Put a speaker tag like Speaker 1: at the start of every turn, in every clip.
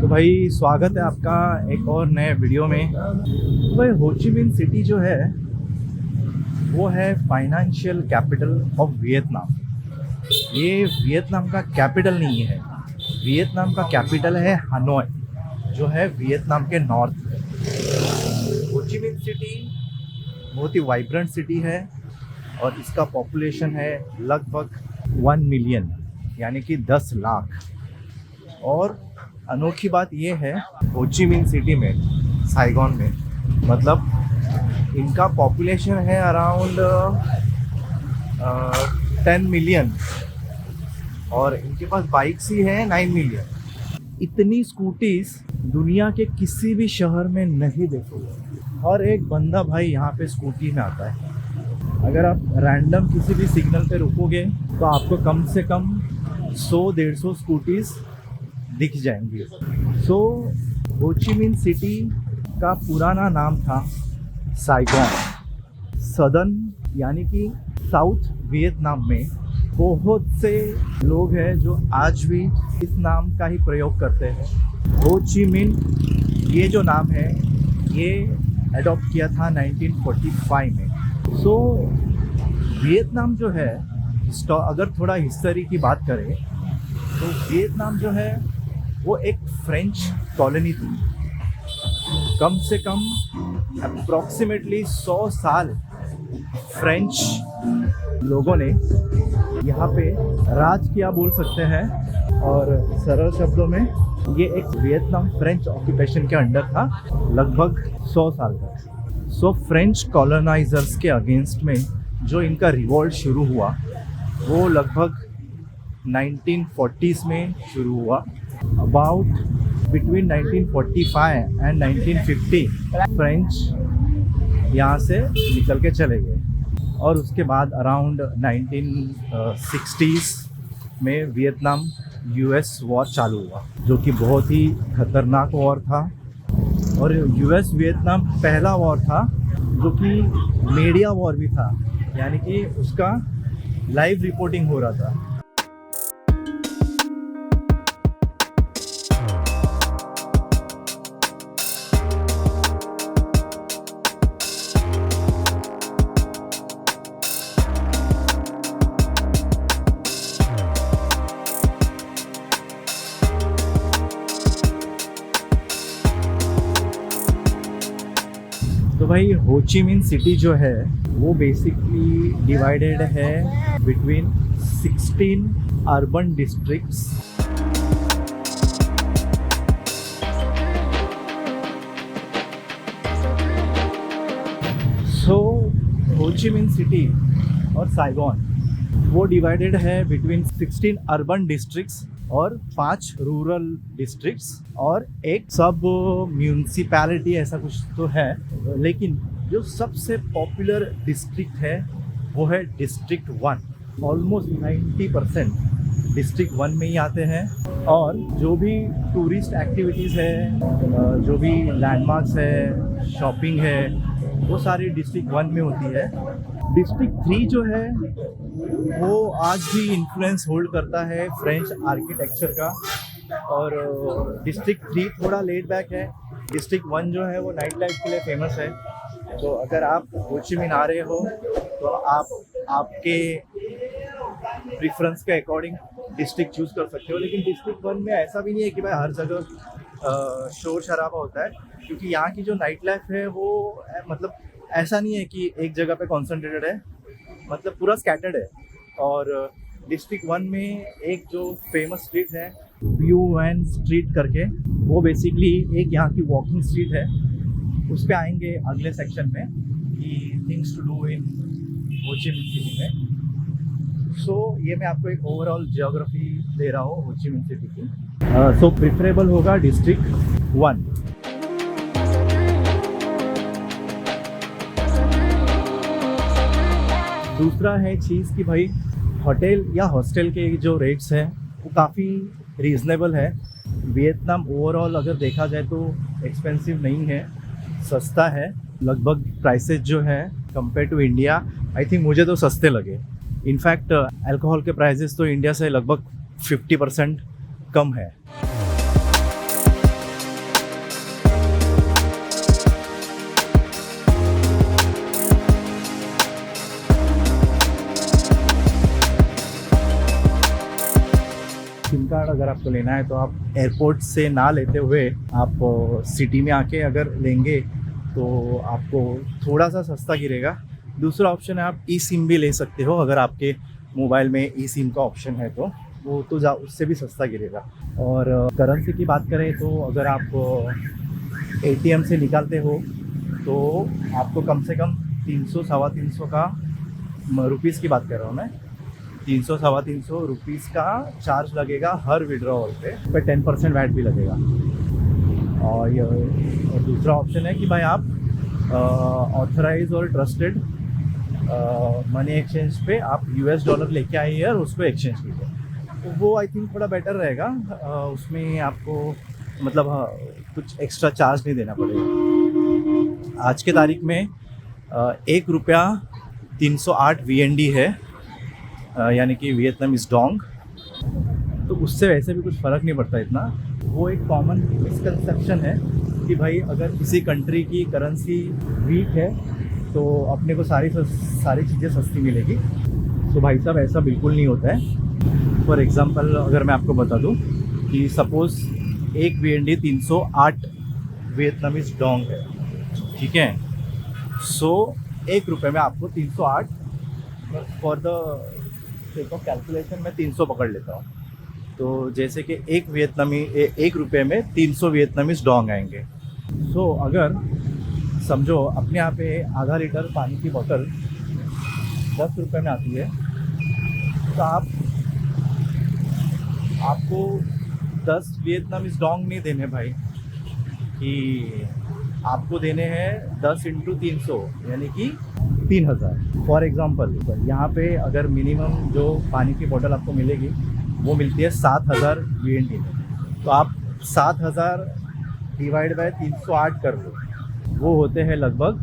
Speaker 1: भाई स्वागत है आपका एक और नए वीडियो में। तो भाई हो ची मिन सिटी जो है वो है फाइनेंशियल कैपिटल ऑफ वियतनाम। ये वियतनाम का कैपिटल नहीं है, वियतनाम का कैपिटल है हनोई जो है वियतनाम के नॉर्थ में। हो ची मिन सिटी बहुत ही वाइब्रेंट सिटी है और इसका पॉपुलेशन है लगभग 1 मिलियन यानी कि 10 लाख। और अनोखी बात ये है हो ची मिन सिटी में, साइगोन में, मतलब इनका पॉपुलेशन है अराउंड 10 मिलियन और इनके पास बाइक्स ही है 9 मिलियन। इतनी स्कूटीज दुनिया के किसी भी शहर में नहीं देखोगे। हर एक बंदा भाई यहाँ पे स्कूटी में आता है। अगर आप रैंडम किसी भी सिग्नल पे रुकोगे तो आपको कम से कम 100-150 स्कूटीज दिख जाएंगी। हो ची मिन सिटी का पुराना नाम था साइगोन। सदर्न यानी कि साउथ वियतनाम में बहुत से लोग हैं जो आज भी इस नाम का ही प्रयोग करते हैं। हो ची मिन ये जो नाम है ये अडॉप्ट किया था 1945 में। वियतनाम जो है, अगर थोड़ा हिस्ट्री की बात करें तो वियतनाम जो है वो एक फ्रेंच कॉलोनी थी। कम से कम अप्रॉक्सीमेटली 100 साल फ्रेंच लोगों ने यहाँ पे राज किया बोल सकते हैं। और सरल शब्दों में ये एक वियतनाम फ्रेंच ऑक्यूपेशन के अंडर था लगभग 100 साल तक। फ्रेंच कॉलोनाइजर्स के अगेंस्ट में जो इनका रिवॉल्ट शुरू हुआ वो लगभग 1940s में शुरू हुआ। अबाउट बिटवीन 1945 एंड 1950 फ्रेंच यहाँ से निकल के चले गए और उसके बाद अराउंड 1960s में वियतनाम यूएस वॉर चालू हुआ जो कि बहुत ही खतरनाक वॉर था। और यूएस वियतनाम पहला वॉर था जो कि मीडिया वॉर भी था, यानी कि उसका लाइव रिपोर्टिंग हो रहा था। तो भाई हो ची मिन सिटी जो है वो बेसिकली डिवाइडेड है बिटवीन 16 अर्बन डिस्ट्रिक्ट्स। हो ची मिन सिटी और साइगोन वो डिवाइडेड है बिटवीन 16 अर्बन डिस्ट्रिक्ट्स और 5 रूरल डिस्ट्रिक्ट्स और एक सब म्यूनिसिपैलिटी ऐसा कुछ तो है। लेकिन जो सबसे पॉपुलर डिस्ट्रिक्ट है वो है डिस्ट्रिक्ट 1। ऑलमोस्ट 90% डिस्ट्रिक्ट 1 में ही आते हैं। और जो भी टूरिस्ट एक्टिविटीज़ है, जो भी लैंडमार्क्स है, शॉपिंग है, वो सारी डिस्ट्रिक्ट 1 में होती है। डिस्ट्रिक्ट 3 जो है वो आज भी इन्फ्लुएंस होल्ड करता है फ्रेंच आर्किटेक्चर का। और डिस्ट्रिक्ट 3 थोड़ा लेट बैक है। डिस्ट्रिक्ट 1 जो है वो नाइट लाइफ के लिए फेमस है। तो अगर आप हो ची मिन आ रहे हो तो आप आपके प्रेफरेंस के अकॉर्डिंग डिस्ट्रिक्ट चूज़ कर सकते हो। लेकिन डिस्ट्रिक्ट 1 में ऐसा भी नहीं है कि भाई हर जगह शोर शराबा होता है, क्योंकि यहाँ की जो नाइट लाइफ है वो मतलब ऐसा नहीं है कि एक जगह पे कॉन्सेंट्रेटेड है, मतलब पूरा स्कैटर्ड है। और डिस्ट्रिक्ट 1 में एक जो फेमस स्ट्रीट है व्यू वैन स्ट्रीट करके, वो बेसिकली एक यहाँ की वॉकिंग स्ट्रीट है। उस पे आएंगे अगले सेक्शन में कि थिंग्स टू डू इन हो ची मिन सिटी में। ये मैं आपको एक ओवरऑल जियोग्राफी दे रहा हूँ हो ची मिन सिटी की। प्रिफरेबल होगा डिस्ट्रिक्ट 1। दूसरा है चीज़ कि भाई होटल या हॉस्टल के जो रेट्स हैं वो काफ़ी रीज़नेबल है। वियतनाम ओवरऑल अगर देखा जाए तो एक्सपेंसिव नहीं है, सस्ता है। लगभग प्राइसेस जो है compare to India, I think मुझे तो सस्ते लगे। इनफैक्ट अल्कोहल के प्राइसेस तो इंडिया से लगभग 50% कम है। अगर आपको लेना है तो आप एयरपोर्ट से ना लेते हुए आप सिटी में आके अगर लेंगे तो आपको थोड़ा सा सस्ता गिरेगा। दूसरा ऑप्शन है आप ई सिम भी ले सकते हो, अगर आपके मोबाइल में ई सिम का ऑप्शन है तो वो तो उससे भी सस्ता गिरेगा। और करेंसी की बात करें तो अगर आप एटीएम से निकालते हो तो आपको कम से कम 300 सवा 300 का, रुपीज़ की बात कर रहा हूँ मैं, 300 सवा 300 रुपीज़ का चार्ज लगेगा हर विड्रॉवल पे 10% वैट भी लगेगा। और दूसरा ऑप्शन है कि भाई आप ऑथराइज और ट्रस्टेड मनी एक्सचेंज पे आप यूएस डॉलर लेके आइए और उसको एक्सचेंज कीजिए, तो वो आई थिंक थोड़ा बेटर रहेगा। उसमें आपको मतलब कुछ एक्स्ट्रा चार्ज नहीं देना पड़ेगा। आज के तारीख में 1 रुपया 308 VND है, यानी कि वियतनामीज डोंग। तो उससे वैसे भी कुछ फ़र्क नहीं पड़ता इतना। वो एक कॉमन मिसकंसेप्शन है कि भाई अगर किसी कंट्री की करेंसी वीक है तो अपने को सारी चीज़ें सस्ती मिलेगी। तो भाई साहब ऐसा बिल्कुल नहीं होता है। फॉर एग्ज़ाम्पल अगर मैं आपको बता दूं कि सपोज़ एक VND 308 वियतनामीज डोंग है, ठीक है। सो 1 रुपये में आपको 308, for the sake of calculation मैं 300 पकड़ लेता हूँ, तो जैसे कि 1 रुपये में 300 वियतनामीज डोंग आएंगे। सो अगर समझो अपने यहाँ पे आधा लीटर पानी की बोतल 10 रुपये में आती है, तो आपको 10 वियतनामीज डोंग नहीं देने भाई, कि आपको देने हैं 10 इंटू 300 यानी कि 3000। फॉर एग्ज़ाम्पल यहाँ पे अगर मिनिमम जो पानी की बोतल आपको मिलेगी वो मिलती है 7000 VND में, तो आप 7000 डिवाइड बाय 308 कर लो, वो होते हैं लगभग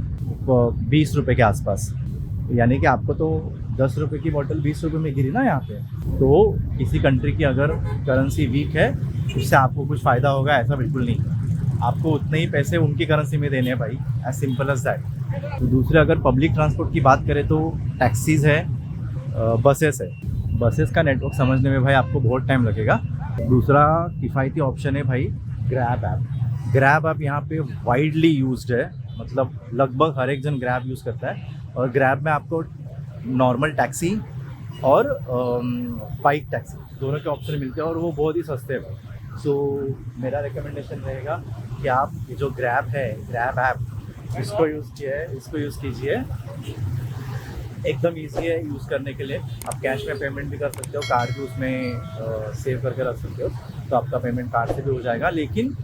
Speaker 1: 20 रुपये के आसपास। यानी कि आपको तो 10 रुपये की बोतल 20 रुपये में गिरी ना यहाँ पे। तो किसी कंट्री की अगर करेंसी वीक है उससे आपको कुछ फ़ायदा होगा ऐसा बिल्कुल नहीं, आपको उतने ही पैसे उनकी करेंसी में देने हैं भाई, एज सिंपल एज दैट। तो दूसरे अगर पब्लिक ट्रांसपोर्ट की बात करें तो टैक्सीज़ है, बसेस है। बसेस का नेटवर्क समझने में भाई आपको बहुत टाइम लगेगा। दूसरा किफ़ायती ऑप्शन है भाई ग्रैब ऐप। ग्रैब ऐप यहाँ पे वाइडली यूज्ड है, मतलब लगभग हर एक जन ग्रैब यूज़ करता है। और ग्रैब में आपको नॉर्मल टैक्सी और बाइक टैक्सी दोनों के ऑप्शन मिलते हैं और वो बहुत ही सस्ते हैं भाई। सो मेरा रिकमेंडेशन रहेगा कि आप ये जो ग्रैब है, ग्रैब ऐप, इसको यूज़ कीजिए। एकदम ईजी है यूज़ करने के लिए। आप कैश में पेमेंट भी कर सकते हो, कार्ड भी उसमें सेव करके रख सकते हो, तो आपका पेमेंट कार्ड से भी हो जाएगा। लेकिन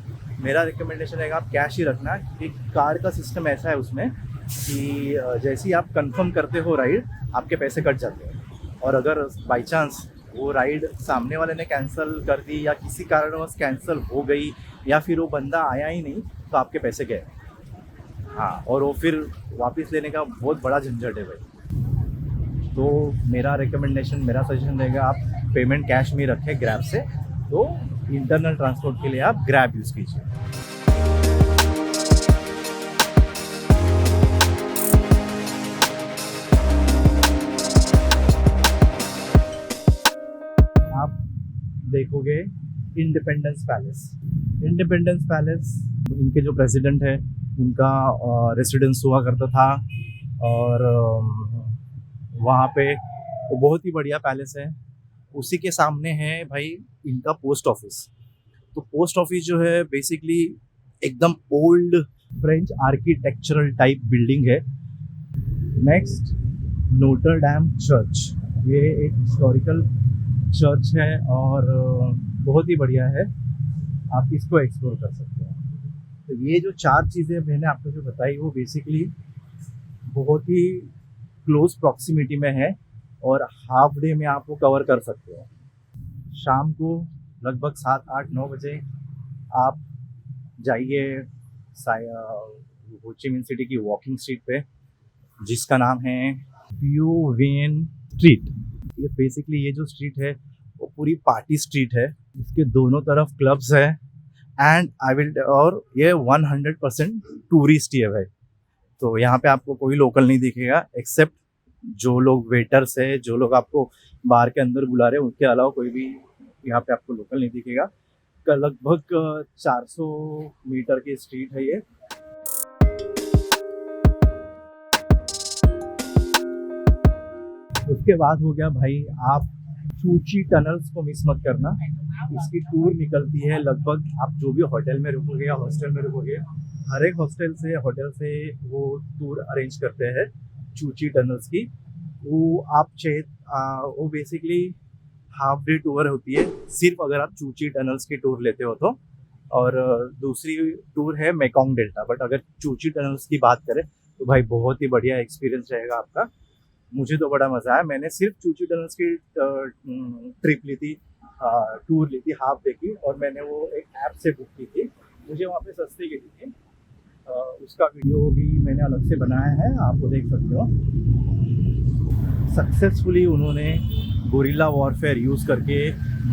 Speaker 1: मेरा रिकमेंडेशन रहेगा आप कैश ही रखना, क्योंकि कार्ड का सिस्टम ऐसा है उसमें कि जैसे ही आप कंफर्म करते हो राइड, आपके पैसे कट जाते हैं। और अगर बाई चांस वो राइड सामने वाले ने कैंसिल कर दी या किसी कारणवश कैंसिल हो गई या फिर वो बंदा आया ही नहीं, तो आपके पैसे गए। हाँ, और वो फिर वापस लेने का बहुत बड़ा झंझट है भाई। तो मेरा सजेशन रहेगा आप पेमेंट कैश में रखें ग्रैब से। तो इंटरनल ट्रांसपोर्ट के लिए आप ग्रैब यूज़ कीजिए। आप देखोगे इंडिपेंडेंस पैलेस इनके जो प्रेसिडेंट है उनका रेसिडेंस हुआ करता था। और वहाँ पे वो बहुत ही बढ़िया पैलेस है। उसी के सामने है भाई इनका पोस्ट ऑफिस। तो पोस्ट ऑफिस जो है बेसिकली एकदम old French architectural type building है। नेक्स्ट नोटर डैम चर्च, ये एक हिस्टोरिकल चर्च है और बहुत ही बढ़िया है, आप इसको एक्सप्लोर कर सकते हैं। तो ये जो 4 चीज़ें मैंने आपको जो बताई वो बेसिकली बहुत ही क्लोज प्रॉक्सिमिटी में है और हाफ डे में आप वो कवर कर सकते हो। शाम को लगभग 7, 8, 9 बजे आप जाइए हो ची मिन सिटी की वॉकिंग स्ट्रीट पे, जिसका नाम है ब्यू वेन स्ट्रीट। ये बेसिकली ये जो स्ट्रीट है वो पूरी पार्टी स्ट्रीट है, इसके दोनों तरफ क्लब्स है और ये 100% टूरिस्ट ही है भाई। तो यहाँ पे आपको कोई लोकल नहीं दिखेगा एक्सेप्ट जो लोग वेटर्स है, जो लोग आपको बार के अंदर बुला रहे हैं, उनके अलावा कोई भी यहाँ पे आपको लोकल नहीं दिखेगा। लगभग 400 मीटर की स्ट्रीट है ये। उसके बाद हो गया भाई, आप चूची टनल्स को मिस मत करना। इसकी टूर निकलती है लगभग, आप जो भी होटल में रुकोगे या हॉस्टल में रुकोगे, हर एक होटल से वो टूर अरेंज करते हैं चूची टनल्स की। वो बेसिकली हाफ डे टूर होती है सिर्फ अगर आप चूची टनल्स की टूर लेते हो तो। और दूसरी टूर है मेकोंग डेल्टा। बट अगर चूची टनल्स की बात करें तो भाई बहुत ही बढ़िया एक्सपीरियंस रहेगा आपका। मुझे तो बड़ा मज़ा आया। मैंने सिर्फ चूची टनल्स की ट्रिप ली थी, टूर ली थी हाफ डे की, और मैंने वो एक ऐप से बुक की थी। मुझे वहाँ पे सस्ती गिरी थी। उसका वीडियो भी मैंने अलग से बनाया है, आप वो देख सकते हो। सक्सेसफुली उन्होंने गोरिल्ला वॉरफेयर यूज़ करके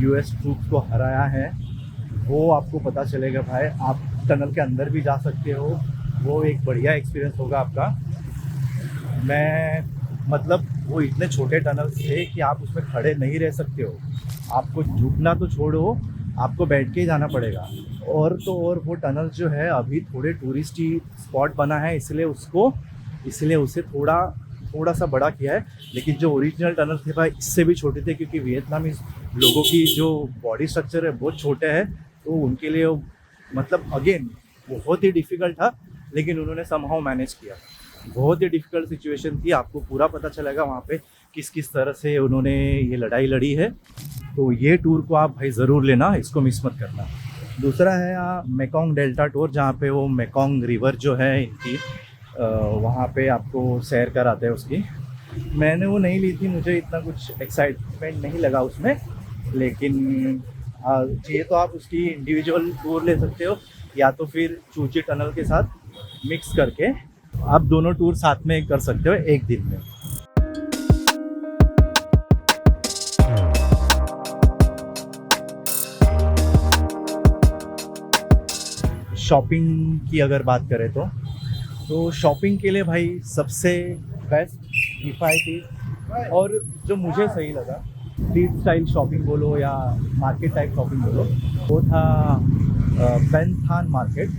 Speaker 1: यूएस ट्रूप्स को हराया है। वो आपको पता चलेगा भाई, आप टनल के अंदर भी जा सकते हो। वो एक बढ़िया एक्सपीरियंस होगा आपका। मतलब वो इतने छोटे टनल्स थे कि आप उसमें खड़े नहीं रह सकते हो। आपको झुकना तो छोड़ो, आपको बैठ के ही जाना पड़ेगा। और वो टनल जो है अभी थोड़े टूरिस्टी स्पॉट बना है, इसलिए उसे थोड़ा सा बड़ा किया है। लेकिन जो ओरिजिनल टनल थे भाई इससे भी छोटे थे, क्योंकि वियतनामीज लोगों की जो बॉडी स्ट्रक्चर है बहुत छोटे है, तो उनके लिए मतलब अगेन बहुत ही डिफ़िकल्ट था, लेकिन उन्होंने समहाउ मैनेज किया। बहुत ही डिफ़िकल्ट सिचुएशन थी, आपको पूरा पता चलेगा वहाँ पे किस तरह से उन्होंने ये लड़ाई लड़ी है। तो ये टूर को आप भाई ज़रूर लेना, इसको मिस मत करना। दूसरा है मेकोंग डेल्टा टूर, जहाँ पे वो मेकोंग रिवर जो है इनकी, वहाँ पे आपको सैर कराते हैं उसकी। मैंने वो नहीं ली थी, मुझे इतना कुछ एक्साइटमेंट नहीं लगा उसमें। लेकिन चाहिए तो आप उसकी इंडिविजुअल टूर ले सकते हो, या तो फिर चूची टनल के साथ मिक्स करके आप दोनों टूर साथ में कर सकते हो एक दिन में। शॉपिंग की अगर बात करें तो शॉपिंग के लिए भाई सबसे बेस्ट किफ़ायती और जो मुझे सही लगा, स्ट्रीट स्टाइल शॉपिंग बोलो या मार्केट टाइप शॉपिंग बोलो, वो था बेन थान मार्केट।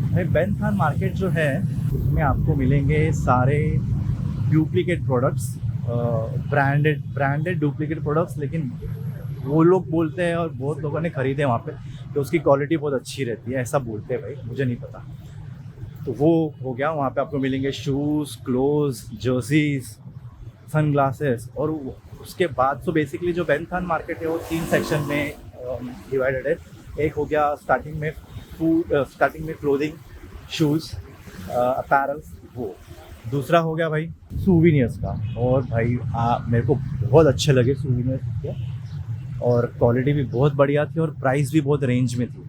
Speaker 1: भाई बेन थान मार्केट जो है उसमें आपको मिलेंगे सारे duplicate products, branded duplicate products. लेकिन वो लोग बोलते हैं, और बहुत लोगों ने ख़रीदे वहाँ पे, कि उसकी क्वालिटी बहुत अच्छी रहती है, ऐसा बोलते हैं भाई, मुझे नहीं पता। तो वो हो गया, वहाँ पे आपको मिलेंगे shoes, clothes, jerseys, sunglasses. और उसके बाद तो बेसिकली जो बेन थान मार्केट है वो 3 सेक्शन में डिवाइडेड है। एक हो गया स्टार्टिंग में क्लोथिंग, शूज़, अपैरल्स, वो। दूसरा हो गया भाई सूविनियर्स का। और भाई मेरे को बहुत अच्छे लगे सूविनियर्स के, और क्वालिटी भी बहुत बढ़िया थी और प्राइस भी बहुत रेंज में थी।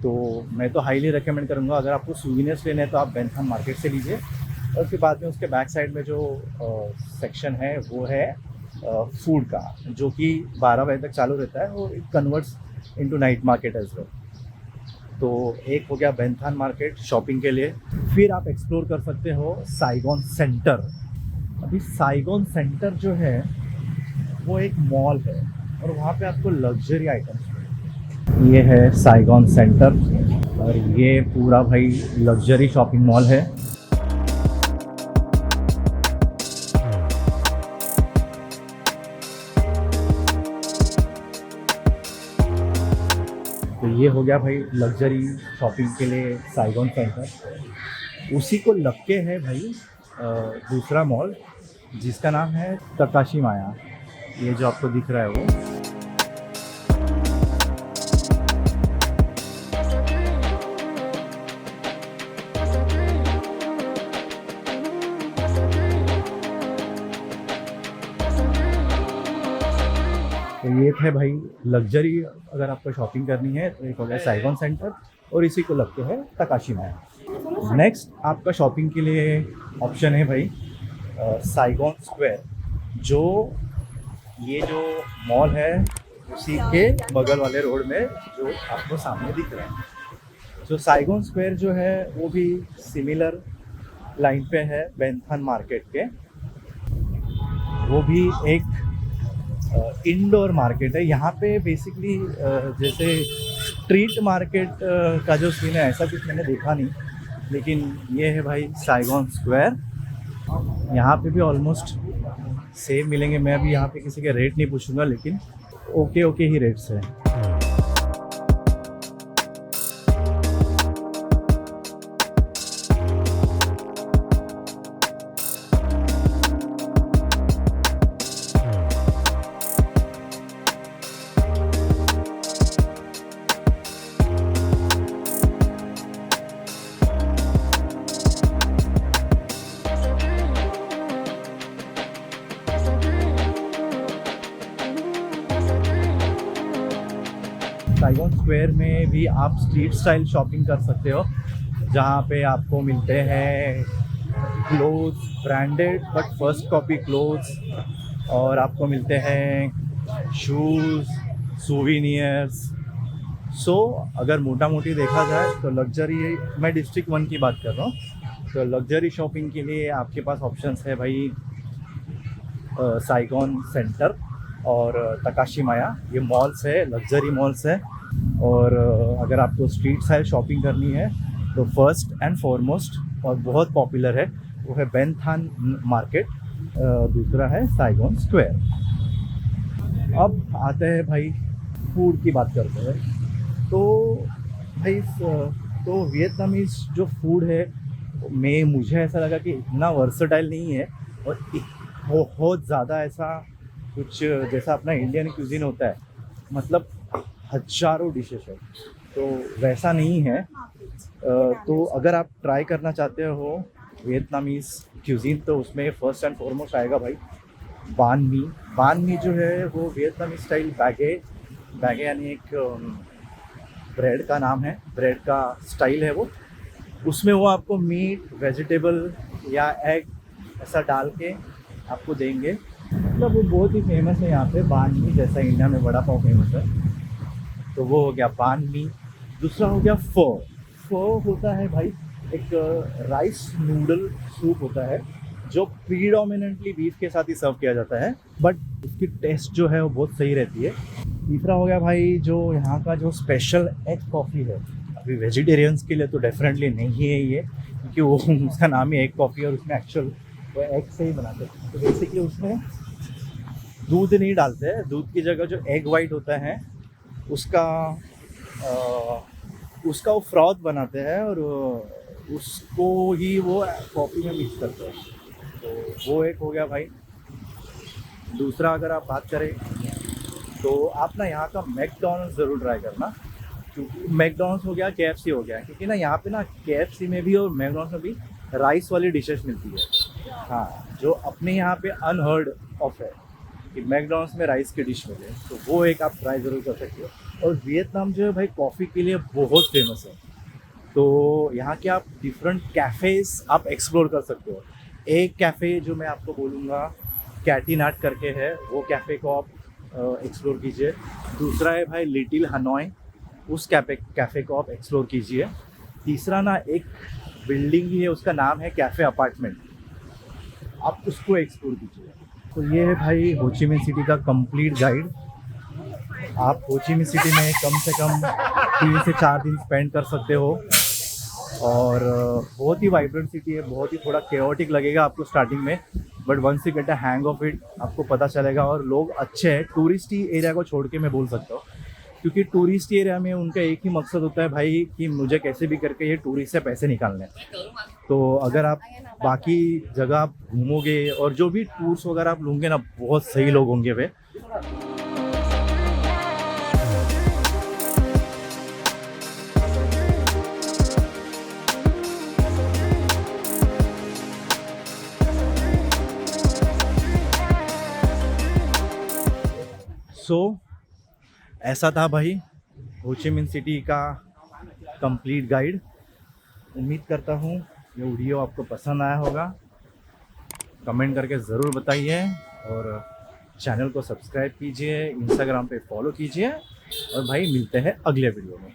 Speaker 1: तो मैं तो हाईली रिकमेंड करूँगा, अगर आपको सूविनियर्स लेने हैं तो आप बेन थान मार्केट से लीजिए। और उसके बाद में उसके बैक साइड में जो सेक्शन है वो है फूड का, जो कि 12 बजे तक चालू रहता है, और it converts into night market as well. तो एक हो गया बेन थान मार्केट शॉपिंग के लिए। फिर आप एक्सप्लोर कर सकते हो साइगॉन सेंटर। अभी साइगॉन सेंटर जो है वो एक मॉल है, और वहाँ पे आपको लग्जरी आइटम्स, ये है साइगॉन सेंटर, और ये पूरा भाई लग्जरी शॉपिंग मॉल है। तो ये हो गया भाई लग्जरी शॉपिंग के लिए साइगॉन सेंटर। उसी को लग के है भाई दूसरा मॉल, जिसका नाम है तकाशिमाया। ये जो आपको दिख रहा है वो, तो ये थे भाई लग्जरी। अगर आपको शॉपिंग करनी है तो एक हो गया साइगॉन सेंटर, और इसी को लगते हैं तकाशिमाया। नेक्स्ट आपका शॉपिंग के लिए ऑप्शन है भाई साइगॉन स्क्वायर, ये जो मॉल है उसी के बगल वाले रोड में जो आपको सामने दिख रहा है। तो साइगॉन स्क्वायर जो है वो भी सिमिलर लाइन पे है बेन थान मार्केट के। वो भी एक इंडोर मार्केट है यहाँ पे बेसिकली। जैसे स्ट्रीट मार्केट का जो सीन है ऐसा कुछ मैंने देखा नहीं, लेकिन ये है भाई साइगॉन स्क्वायर। यहाँ पे भी ऑलमोस्ट सेम मिलेंगे। मैं अभी यहाँ पे किसी के रेट नहीं पूछूंगा, लेकिन ओके ओके ही रेट्स है। साइगॉन स्क्वायर में भी आप स्ट्रीट स्टाइल शॉपिंग कर सकते हो, जहाँ पे आपको मिलते हैं clothes, branded but first copy clothes, और आपको मिलते हैं शूज़, सोविनियर्स। सो अगर मोटा मोटी देखा जाए तो लग्जरी, मैं डिस्ट्रिक्ट 1 की बात कर रहा हूँ, तो लग्जरी शॉपिंग के लिए आपके पास ऑप्शंस है भाई साइगॉन सेंटर और तकाशिमाया। ये मॉल्स है, लग्जरी मॉल्स है। और अगर आपको स्ट्रीट स्टाइल शॉपिंग करनी है तो फर्स्ट एंड फॉरमोस्ट और बहुत पॉपुलर है वो है बेनथान मार्केट, दूसरा है साइगॉन स्क्वायर। अब आते हैं भाई फूड की बात करते हैं। तो भाई तो वियतनामीज जो फूड है में मुझे ऐसा लगा कि इतना वर्सेटाइल नहीं है और बहुत ज़्यादा ऐसा कुछ जैसा अपना इंडियन क्यूजिन होता है, मतलब हजारों डिशेस है, तो वैसा नहीं है। तो अगर आप ट्राई करना चाहते हो वियतनामीज क्यूजिन तो उसमें फर्स्ट एंड फॉरमोस्ट आएगा भाई बान मी। बान मी जो है वो वियतनामीज स्टाइल बैगे यानी एक ब्रेड का नाम है, ब्रेड का स्टाइल है वो। उसमें वो आपको मीट, वेजिटेबल या एग ऐसा डाल के आपको देंगे। मतलब वो बहुत ही फेमस है यहाँ पे बान मी, जैसा इंडिया में वड़ा पाव फेमस है। तो वो हो गया बान मी। दूसरा हो गया फो। फो होता है भाई एक राइस नूडल सूप होता है जो प्रीडोमिनेंटली बीफ के साथ ही सर्व किया जाता है, बट उसकी टेस्ट जो है वो बहुत सही रहती है। तीसरा हो गया भाई जो यहाँ का जो स्पेशल एग कॉफ़ी है। अभी वेजिटेरियंस के लिए तो डेफिनेटली नहीं है ये, क्योंकि वो उसका नाम ही एग कॉफ़ी और उसमें एक्चुअल वो एग से ही बनाते हैं। तो बेसिकली उसमें दूध नहीं डालते हैं, दूध की जगह जो एग वाइट होता है उसका वो फ्रॉथ बनाते हैं और उसको ही वो कॉफ़ी में मिक्स करते हैं। तो वो एक हो गया भाई। दूसरा अगर आप बात करें तो आप ना यहाँ का मैकडॉनल्ड्स ज़रूर ट्राई करना, क्योंकि मैकडॉनल्ड्स हो गया, KFC हो गया, क्योंकि ना यहाँ पे ना KFC में भी और मैकडॉनल्ड्स में भी राइस वाली डिशेस मिलती है। हाँ, जो अपने यहाँ पे अनहर्ड ऑफ है कि मैकडॉनल्ड्स में राइस की डिश मिले, तो वो एक आप ट्राई ज़रूर कर सकते हो। और वियतनाम जो है भाई कॉफ़ी के लिए बहुत फेमस है, तो यहाँ के आप डिफरेंट कैफ़ेज़ आप एक्सप्लोर कर सकते हो। एक कैफ़े जो मैं आपको बोलूँगा कैटीनाट करके है, वो कैफ़े को आप एक्सप्लोर कीजिए। दूसरा है भाई लिटिल हनोई, उस कैफ़े को आप एक्सप्लोर कीजिए। तीसरा ना एक बिल्डिंग ही है, उसका नाम है कैफ़े अपार्टमेंट, आप उसको एक्सप्लोर कीजिए। तो ये है भाई हो ची मिन्ह सिटी का कंप्लीट गाइड। आप हो ची मिन्ह सिटी में कम से कम 3 से 4 दिन स्पेंड कर सकते हो और बहुत ही वाइब्रेंट सिटी है। बहुत ही थोड़ा केओटिक लगेगा आपको स्टार्टिंग में, but once you get a hang of it आपको पता चलेगा। और लोग अच्छे हैं, टूरिस्टी एरिया को छोड़ के मैं बोल सकता हूँ, क्योंकि टूरिस्ट एरिया में उनका एक ही मकसद होता है भाई कि मुझे कैसे भी करके ये टूरिस्ट से पैसे निकालने। तो अगर आप बाकी जगह आप घूमोगे और जो भी टूर्स वगैरह आप लोगे ना, बहुत सही लोग होंगे वे। ऐसा था भाई हो ची मिन्ह सिटी का कंप्लीट गाइड। उम्मीद करता हूँ ये वीडियो आपको पसंद आया होगा। कमेंट करके ज़रूर बताइए और चैनल को सब्सक्राइब कीजिए, इंस्टाग्राम पे फॉलो कीजिए और भाई मिलते हैं अगले वीडियो में।